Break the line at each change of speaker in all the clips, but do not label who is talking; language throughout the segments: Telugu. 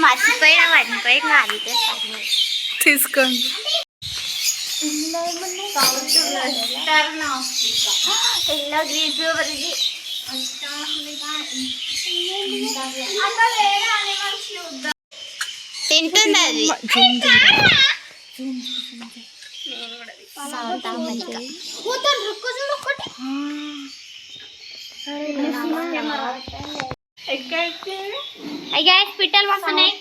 మర్చిపోయినా అందుకే
తీసుకోండి.
తింటుంది అది. పిట్టలు వస్తున్నాయి.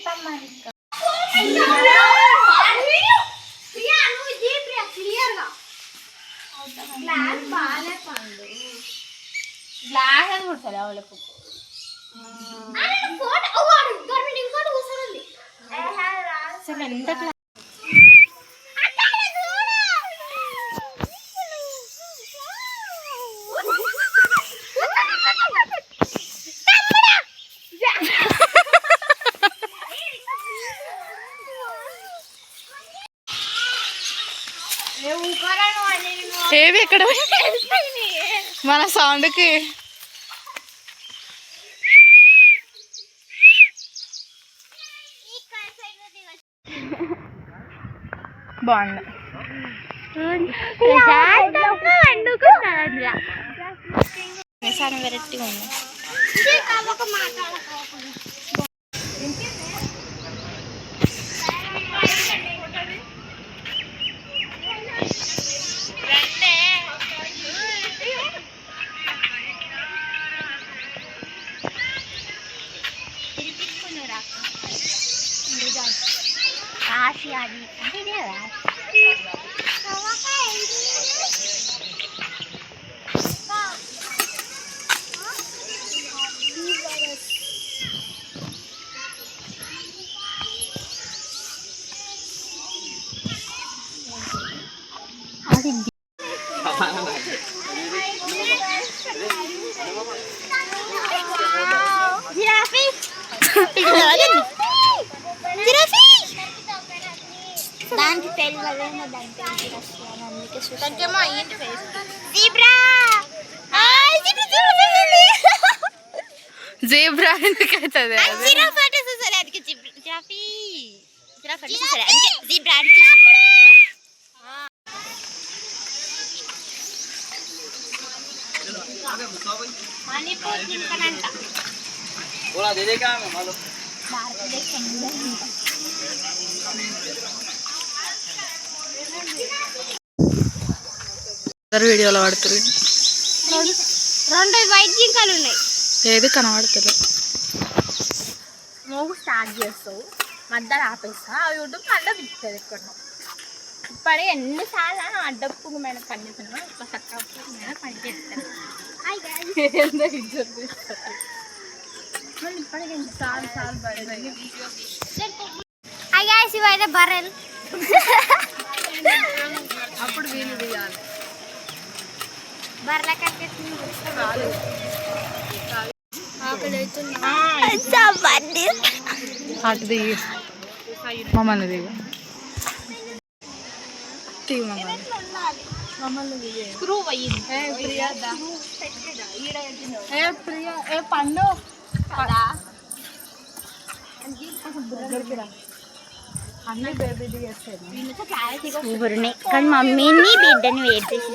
ఏవి ఎక్కడ మన సౌండ్కి బాగుంది.
వెరైటీ ఉంది. దానికి తెలియలేమో
జీబ్రా ఎందుకైతుంది?
మణిపూర్ తింటానంట.
వీడియోలో పడుతుంది.
2 వైట్ జింకలు ఉన్నాయి.
ఏది కనబడుతుంది?
నువ్వు స్టార్ట్ చేస్తావు, మధ్యలో ఆపేస్తా, యూట్యూబ్ మళ్ళీ విప్పుతుంది ఎక్కడ. ఇప్పుడు ఎన్నిసార్లు అడ్డప్పుడు మేడం పనిచేస్తున్నా ఇప్పుడు చక్కగా మేడం పని చేస్తాను. ఇప్పటికి ఎన్నిసార్లు పడతాయి.
ఇవైతే బర్రెలు.
అప్పుడు వీలు తీయాలి.
బర్రెల కంటే
అటు దిగి మమ్మల్ని దిగు
స్క్రూ అయ్యింది. ప్రియా ఏ పండు అన్ని బేబీ
దిగేస్తాయి. కానీ మమ్మీని బిడ్డని వెయిట్ చేసి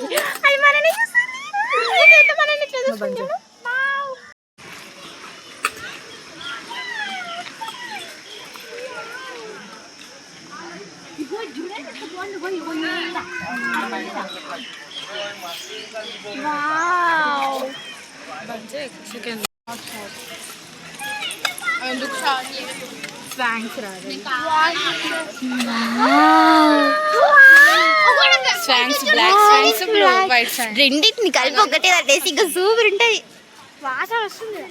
స్వాంగ్స్ రాదు. స్వాంగ్స్ బ్లాక్ స్వాంగ్స్ వైట్ స్వాంగ్స్
రెండింటిని కలిపి ఒకటే తట్టేసి ఇంకా సూపర్ ఉంటుంది. వాసన వస్తుంది.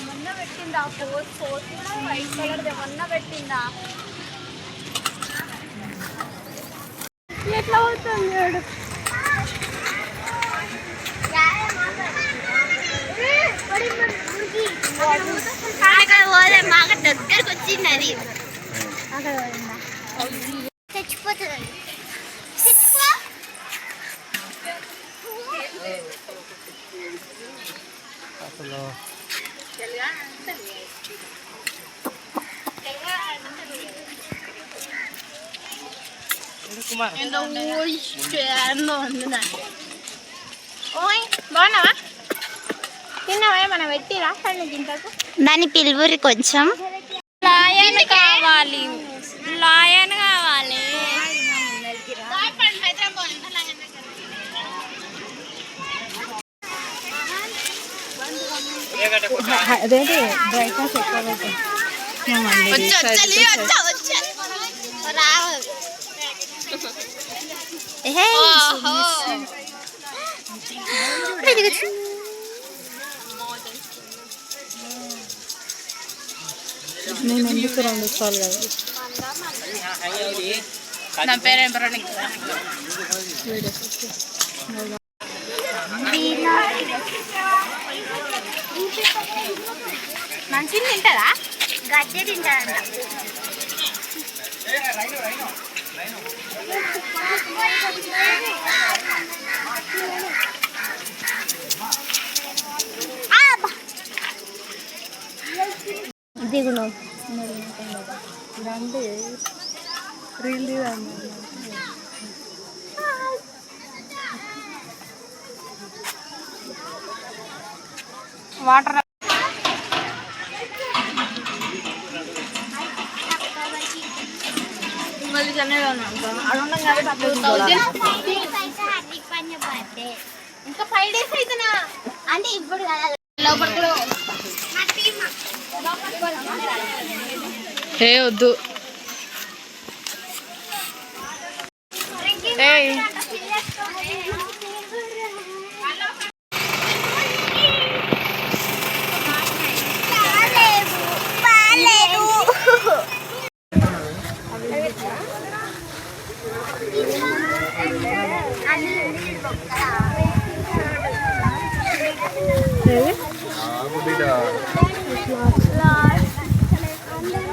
మొన్న పెట్టిందా వైట్ కలర్ మొన్న పెట్టిందా ఎట్లా అవుతుంది?
అక్కడ పోలే మాకు దగ్గరకు వచ్చింది అది అక్కడ చచ్చిపోతుంది
బాగున్నావా తిన్నావా ఏమన్నా పెట్టిరా కళ్ళు తింటాకు
దాన్ని పిలువురి కొంచెం
లాయన్ కావాలి లాయన్ కావాలి
అదేంటి బ్రైట్నెస్ ఎక్కువ నేను ఎందుకు 2 సార్లు కదా
నా పేరేం మంచిగా తింటారా
గడ్డి తింటారంట దిగును
రండి రీల్
వాటర్
ఇంకా 5 days అయితేనా అంటే ఇప్పుడు లోపల కూడా
ఏ వద్దు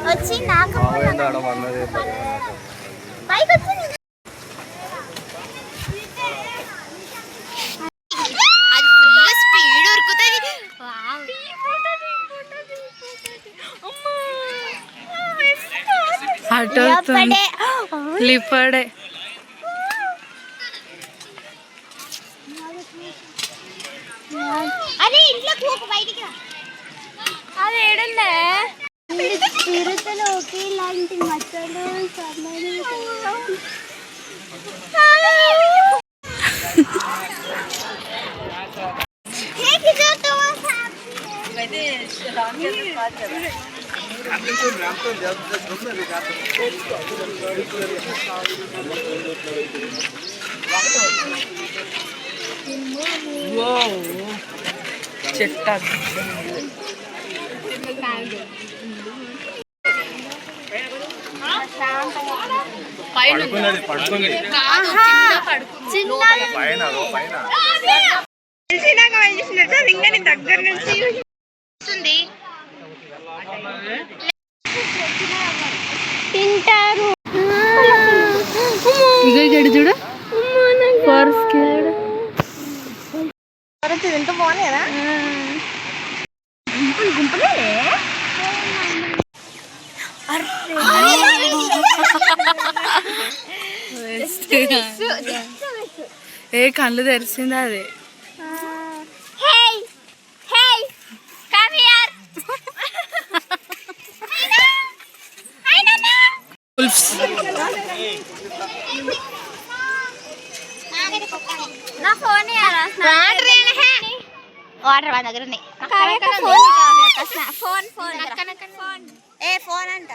వచ్చి నాకు పైకి వచ్చింది అది ఫుల్ స్పీడ్ ఉరుకుతుంది
లిపడే
అదే ఇంట్లో కూకు బయటికి రా
అది ఏడుందే
చిరుతలోకి ఇలాంటి మచ్చలు
చెట్ట
దగ్గర నుంచి తింటారు
ఇక చూడు
ఎంత బాగుంది కదా
ఏ కళ్ళు తెరిచింది అది
నా ఫోన్ వాటర్ మా దగ్గర ఉన్నాయి ఫోన్ ఏ ఫోన్ అంట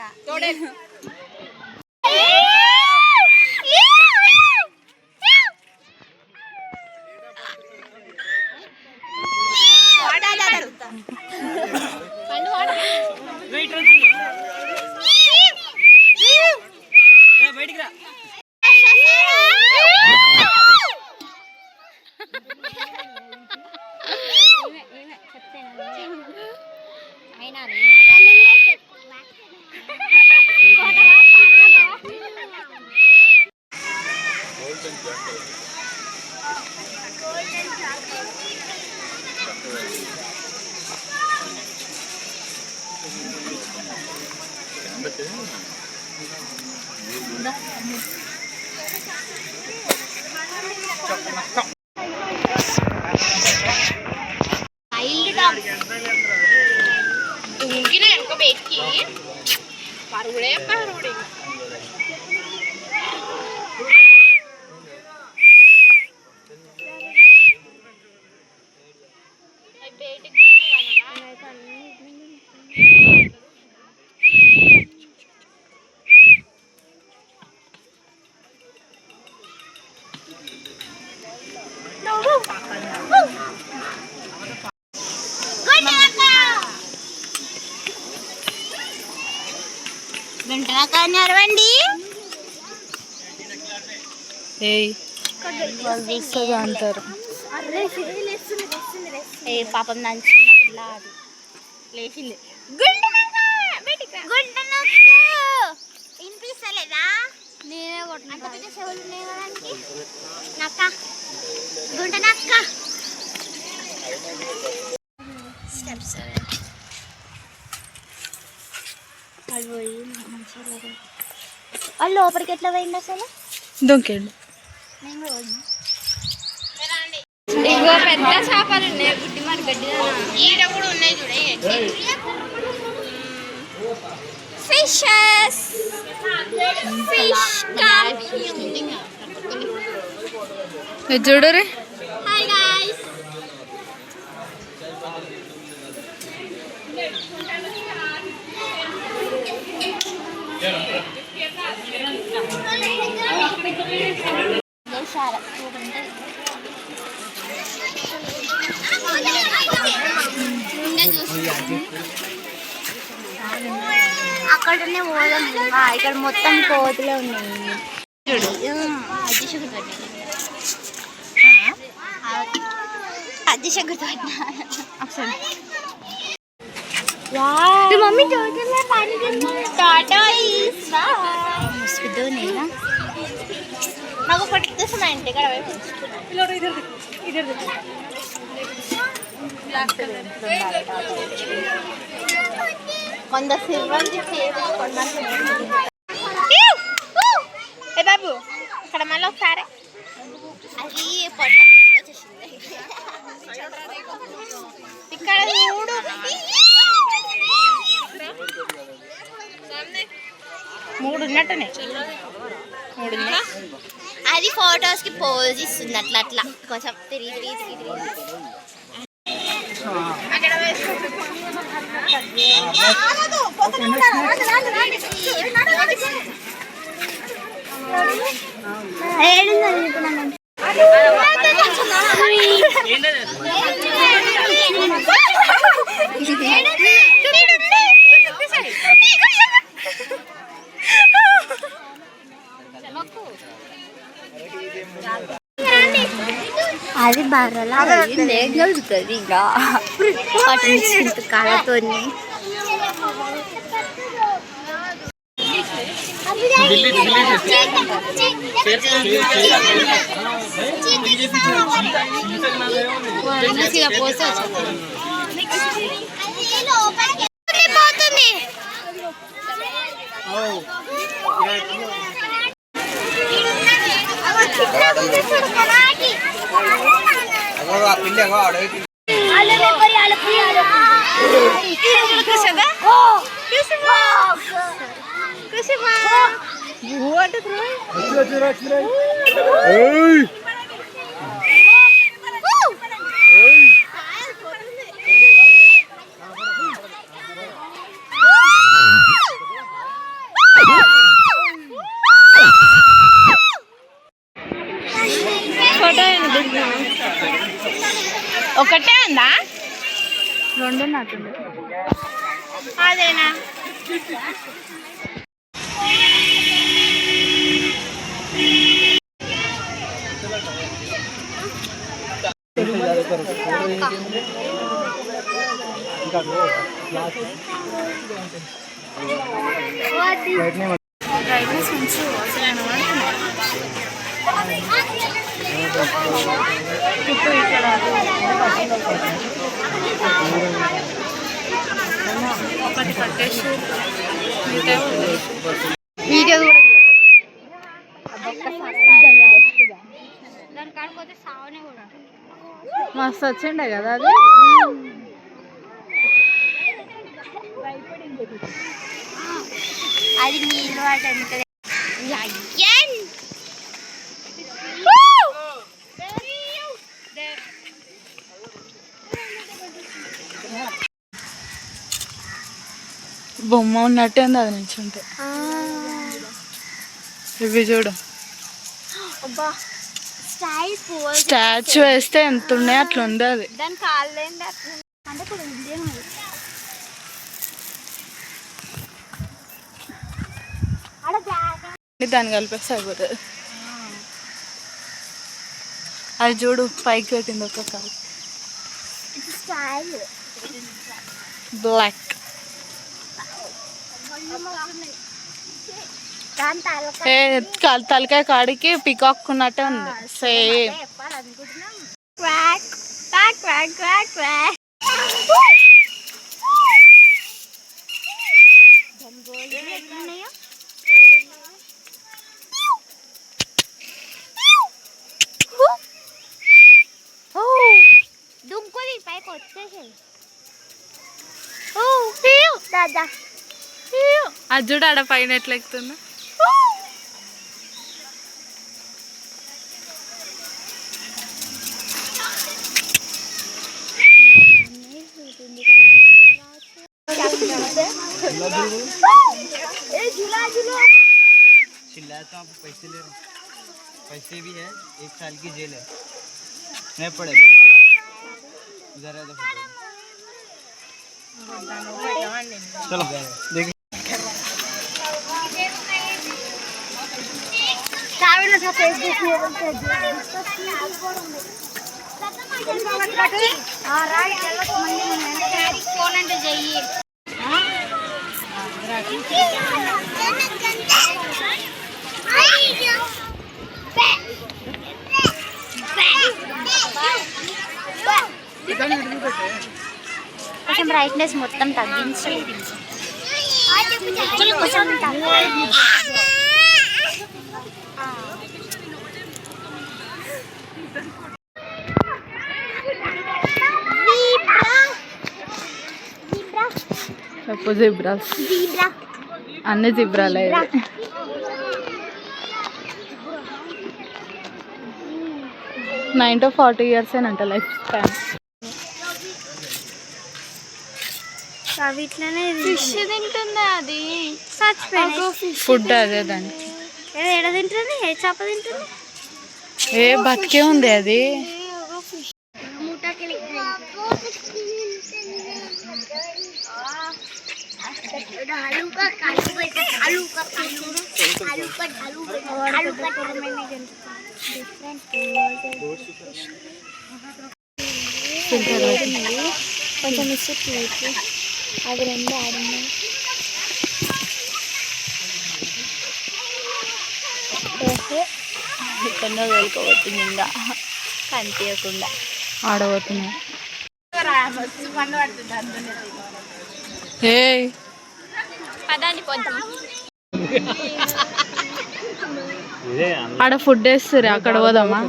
అయినా ఊగిన వెనక బయటికి పరుగుడే పరుగుడే వెంటనే కానీ అరవండి
అంటారు.
ఏ పాపం దాని చిన్న పిల్ల అది లేచింది. వినిపిస్తలేదా? నేనే కొట్టిన చెవులు ఉన్నాయి కదానికి నక్క గుంట నక్క స్టెప్స్ అది పోయి వాళ్ళు లోపలికి ఎట్లా పోయింది అసలు
దొంకేళ్ళు
నేను రోజు
ఇగో పెద్ద చేపలు ఉన్నాయి గుడ్డి మరి గడ్డి
ఈడ కూడా ఉన్నాయి చూడే
ఫిషెస్
చూడరే.
హాయ్ గాయ్స్ అక్కడనే పోదాం. ఇక్కడ మొత్తం కోతులే ఉన్నాయి అదిశగుతో మమ్మీ నాకు ఒకటి మా ఇంటి ఇక్కడ కొంత సిల్వంతి ఏ బాబు ఇక్కడ మళ్ళీ ఒకసారి అది పొట్ట వచ్చేసింది ఇక్కడ చూడు మూడు ఉన్నట్టునే అది ఫొటోస్ కి పోజ్ ఇస్తుంది అట్లా అట్లా కొంచెం తిరిగి తిరిగి తిరిగి తిరిగి అది బర్రలా కలుగుతుంది ఇంకా పట్టించి కాళ్ళతో ఒకటే ఉందా
రెండు నాకుంది
అదేనా
ఒకటి కట్టేసి
వీడియో కూడా దాని కాడిపోతే సావనే కూడా
మస్తు వచ్చిండే కదా అది.
అది నీళ్ళు వాటి
బొమ్మ ఉన్నట్టే ఉంది అది నుంచి ఉంటే. ఇవి చూడు స్టాచ్యూ వేస్తే ఎంత ఉన్నాయి అట్లా ఉంది అది.
దాని కాళ్ళు ఏంటి అంటే ఇప్పుడు ఉంది
దాన్ని కలిపేస్తే అయిపోతుంది. అది చూడు పైకి పెట్టింది ఒక కాలు బ్లాక్. తలకాయ కాడికి పికాక్ ఉన్నట్టే ఉంది సేమ్.
దుంకుది పైకి వచ్చేసి
అది చూడు ఆడ పైన ఎట్లా ఎక్కుతుందో.
चिल्लाया तो आपको पैसे ले रहे हैं, पैसे भी है, 1 साल की जेल है, नहीं पड़े बोलते उधर है तो चलो देखिए
ఫోన్ అంటే చెయ్యి కొంచెం బ్రైట్నెస్ మొత్తం తగ్గించి కొంచెం
చెప్పు జిబ్రాస్ అన్ని జిబ్రాలే. 9 to 40 years ఏనంట లైఫ్ స్పాన్.
ఫిష్ తింటుందా అది
ఫుడ్ అదే దానికి.
ఎడ తింటుంది ఏ చేప తింటుంది
ఏ బతికే ఉంది అది.
కొంచెం ఇస్తే తీసి అది 2 ఆడున్నాయి.
ఇక్కడ వెళ్ళిపోతుంది ఇంకా కనిపించకుండా ఆడబోతున్నాయి. ఏ
పదాన్ని పొద్దు
ఆడ ఫుడ్ వేస్తారు అక్కడ పోదామా?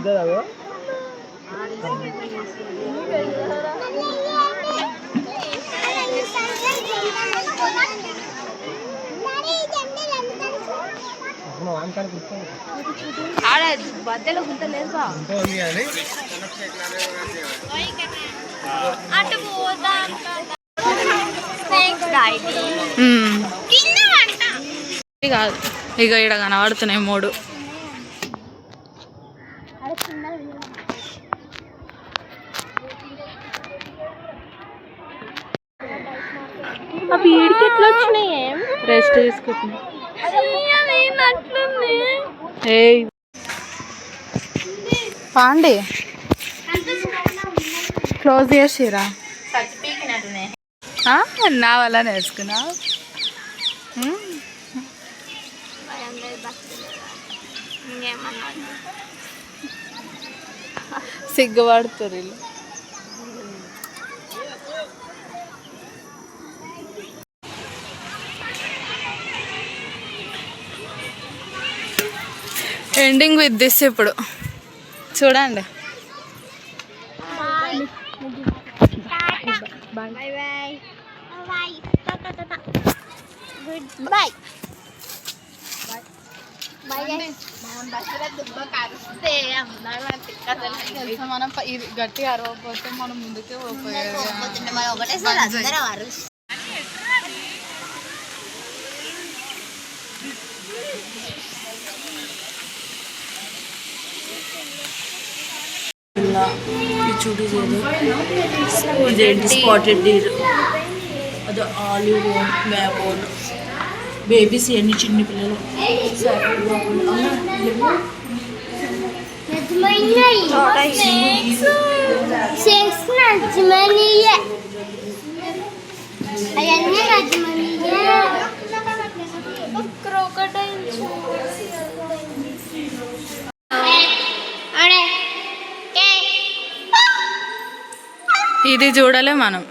ఆడ బద్దెలో గుంతలేదు అటు పోదా
కాదు ఇక ఇక్కడ కనబడుతున్నాయి 3.
వీడికి ఎట్లా వచ్చినాయి
రెస్ట్ తీసుకుంటున్నా. ఏ పాండి క్లోజ్ చేసిరా. నా వల్ల నేర్చుకున్నా సిగ్గుపడుతురు వీళ్ళు. ఎండింగ్ విత్ దిస్ ఇప్పుడు చూడండి.
Boy boy boy good boy
మనం ఇది గట్టి అరవకపోతే మనం ముందుకే
ఒకటేసారి అందరం అరుస్తాం.
ఇదేంటి స్పాటెడ్ డీర్, అది ఆలివ్ మ్యాబోన్, బేబీస్ ఎన్ని చిన్న పిల్లలు.
ఇది చూడలే మనం.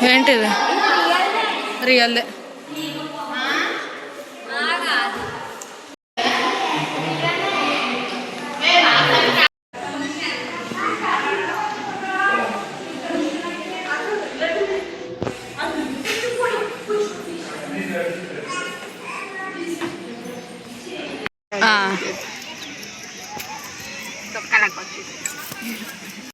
ఏంటిది రియల్దే.